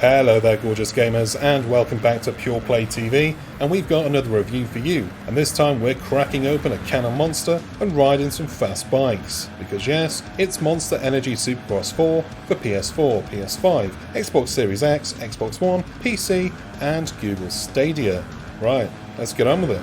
Hello there gorgeous gamers, and welcome back to Pure Play TV, and we've got another review for you, and this time we're cracking open a can of Monster and riding some fast bikes, because yes, it's Monster Energy Supercross 4 for PS4, PS5, Xbox Series X, Xbox One, PC and Google Stadia. Right, let's get on with it.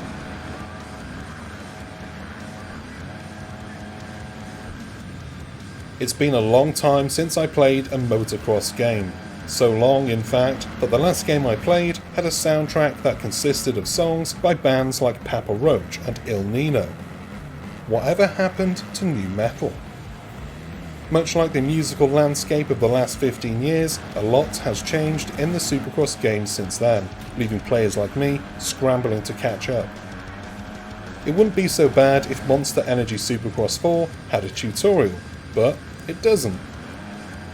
It's been a long time since I played a motocross game. So long, in fact, that the last game I played had a soundtrack that consisted of songs by bands like Papa Roach and Il Nino. Whatever happened to nu metal? Much like the musical landscape of the last 15 years, a lot has changed in the Supercross games since then, leaving players like me scrambling to catch up. It wouldn't be so bad if Monster Energy Supercross 4 had a tutorial, but it doesn't.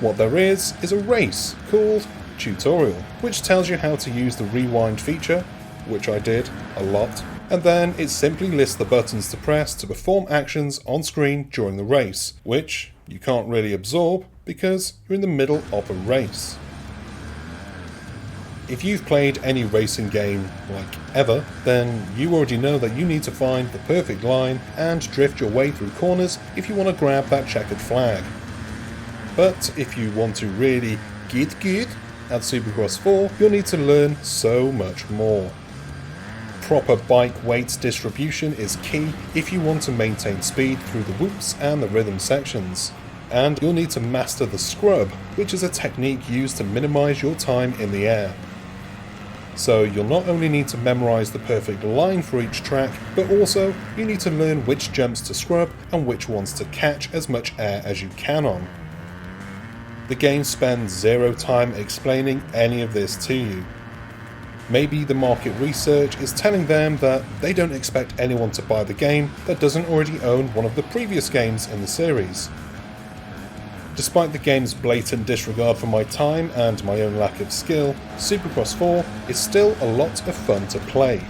What there is a race called Tutorial, which tells you how to use the rewind feature, which I did a lot, and then it simply lists the buttons to press to perform actions on screen during the race, which you can't really absorb because you're in the middle of a race. If you've played any racing game, like ever, then you already know that you need to find the perfect line and drift your way through corners if you want to grab that checkered flag. But if you want to really get good at Supercross 4, you'll need to learn so much more. Proper bike weight distribution is key if you want to maintain speed through the whoops and the rhythm sections. And you'll need to master the scrub, which is a technique used to minimize your time in the air. So you'll not only need to memorize the perfect line for each track, but also you need to learn which jumps to scrub and which ones to catch as much air as you can on. The game spends zero time explaining any of this to you. Maybe the market research is telling them that they don't expect anyone to buy the game that doesn't already own one of the previous games in the series. Despite the game's blatant disregard for my time and my own lack of skill, Supercross 4 is still a lot of fun to play.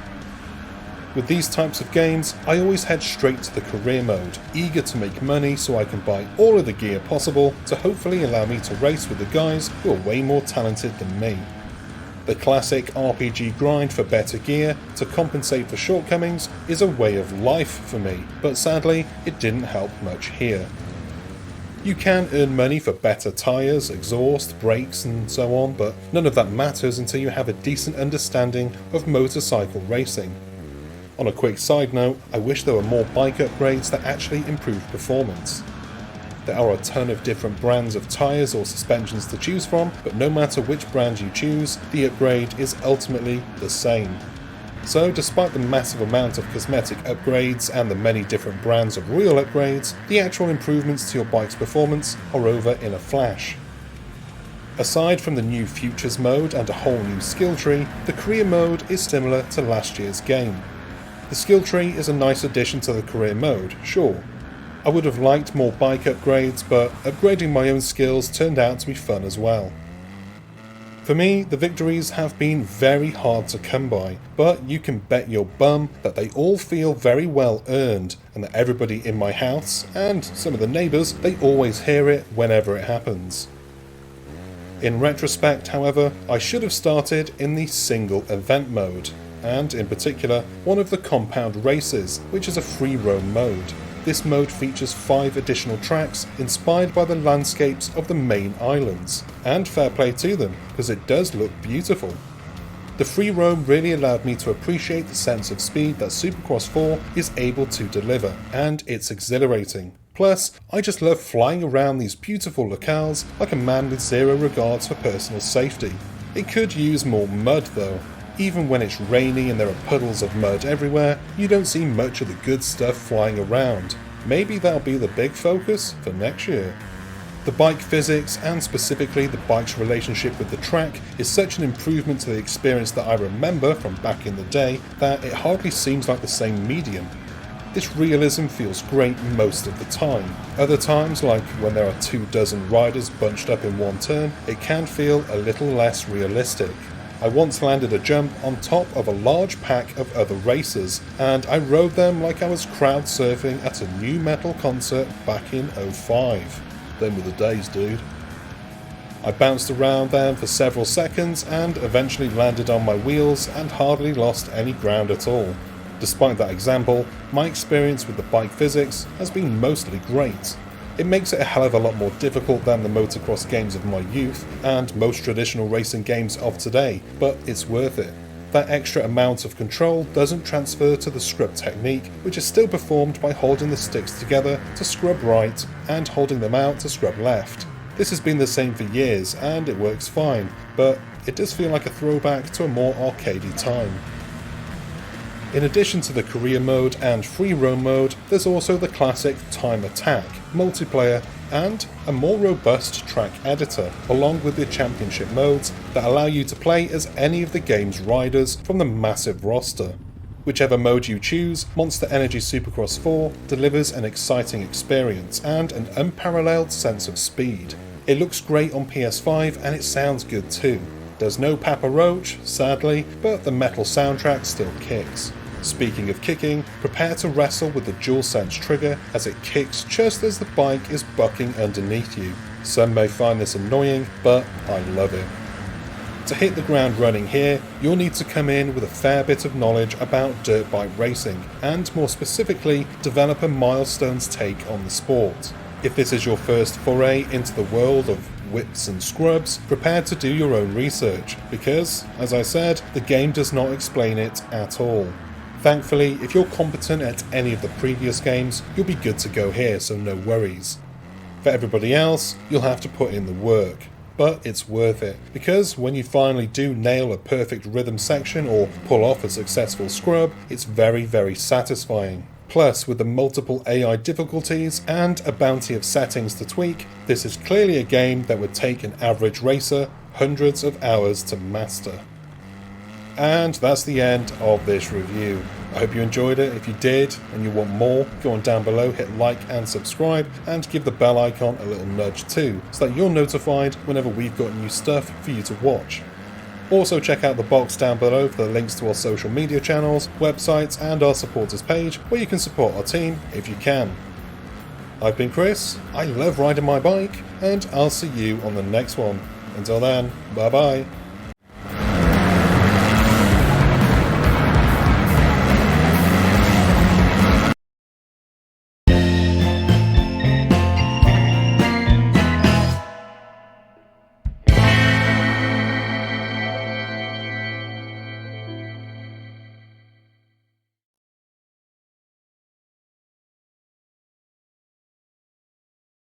With these types of games, I always head straight to the career mode, eager to make money so I can buy all of the gear possible to hopefully allow me to race with the guys who are way more talented than me. The classic RPG grind for better gear to compensate for shortcomings is a way of life for me, but sadly it didn't help much here. You can earn money for better tyres, exhaust, brakes and so on, but none of that matters until you have a decent understanding of motorcycle racing. On a quick side note, I wish there were more bike upgrades that actually improve performance. There are a ton of different brands of tyres or suspensions to choose from, but no matter which brand you choose, the upgrade is ultimately the same. So despite the massive amount of cosmetic upgrades and the many different brands of real upgrades, the actual improvements to your bike's performance are over in a flash. Aside from the new Futures mode and a whole new skill tree, the career mode is similar to last year's game. The skill tree is a nice addition to the career mode, sure. I would have liked more bike upgrades, but upgrading my own skills turned out to be fun as well. For me, the victories have been very hard to come by, but you can bet your bum that they all feel very well earned, and that everybody in my house, and some of the neighbours, they always hear it whenever it happens. In retrospect, however, I should have started in the single event mode, and in particular one of the compound races, which is a free roam mode. This mode features 5 additional tracks inspired by the landscapes of the main islands, and fair play to them, because it does look beautiful. The free roam really allowed me to appreciate the sense of speed that Supercross 4 is able to deliver, and it's exhilarating. Plus, I just love flying around these beautiful locales like a man with zero regards for personal safety. It could use more mud though. Even when it's rainy and there are puddles of mud everywhere, you don't see much of the good stuff flying around. Maybe that'll be the big focus for next year. The bike physics, and specifically the bike's relationship with the track, is such an improvement to the experience that I remember from back in the day that it hardly seems like the same medium. This realism feels great most of the time. Other times, like when there are 24 riders bunched up in one turn, it can feel a little less realistic. I once landed a jump on top of a large pack of other racers, and I rode them like I was crowd surfing at a nu metal concert back in '05. Them were the days, dude. I bounced around them for several seconds and eventually landed on my wheels and hardly lost any ground at all. Despite that example, my experience with the bike physics has been mostly great. It makes it a hell of a lot more difficult than the motocross games of my youth and most traditional racing games of today, but it's worth it. That extra amount of control doesn't transfer to the scrub technique, which is still performed by holding the sticks together to scrub right and holding them out to scrub left. This has been the same for years and it works fine, but it does feel like a throwback to a more arcadey time. In addition to the career mode and free roam mode, there's also the classic time attack, multiplayer, and a more robust track editor, along with the championship modes that allow you to play as any of the game's riders from the massive roster. Whichever mode you choose, Monster Energy Supercross 4 delivers an exciting experience and an unparalleled sense of speed. It looks great on PS5 and it sounds good too. There's no Papa Roach, sadly, but the metal soundtrack still kicks. Speaking of kicking, prepare to wrestle with the DualSense trigger as it kicks just as the bike is bucking underneath you. Some may find this annoying, but I love it. To hit the ground running here, you'll need to come in with a fair bit of knowledge about dirt bike racing, and more specifically, develop a milestones take on the sport. If this is your first foray into the world of whips and scrubs, prepare to do your own research, because, as I said, the game does not explain it at all. Thankfully, if you're competent at any of the previous games, you'll be good to go here, so no worries. For everybody else, you'll have to put in the work. But it's worth it, because when you finally do nail a perfect rhythm section or pull off a successful scrub, it's very satisfying. Plus, with the multiple AI difficulties and a bounty of settings to tweak, this is clearly a game that would take an average racer hundreds of hours to master. And that's the end of this review. I hope you enjoyed it. If you did and you want more, go on down below, hit like and subscribe, and give the bell icon a little nudge too, so that you're notified whenever we've got new stuff for you to watch. Also check out the box down below for the links to our social media channels, websites, and our supporters page, where you can support our team if you can. I've been Chris, I love riding my bike, and I'll see you on the next one. Until then, bye bye.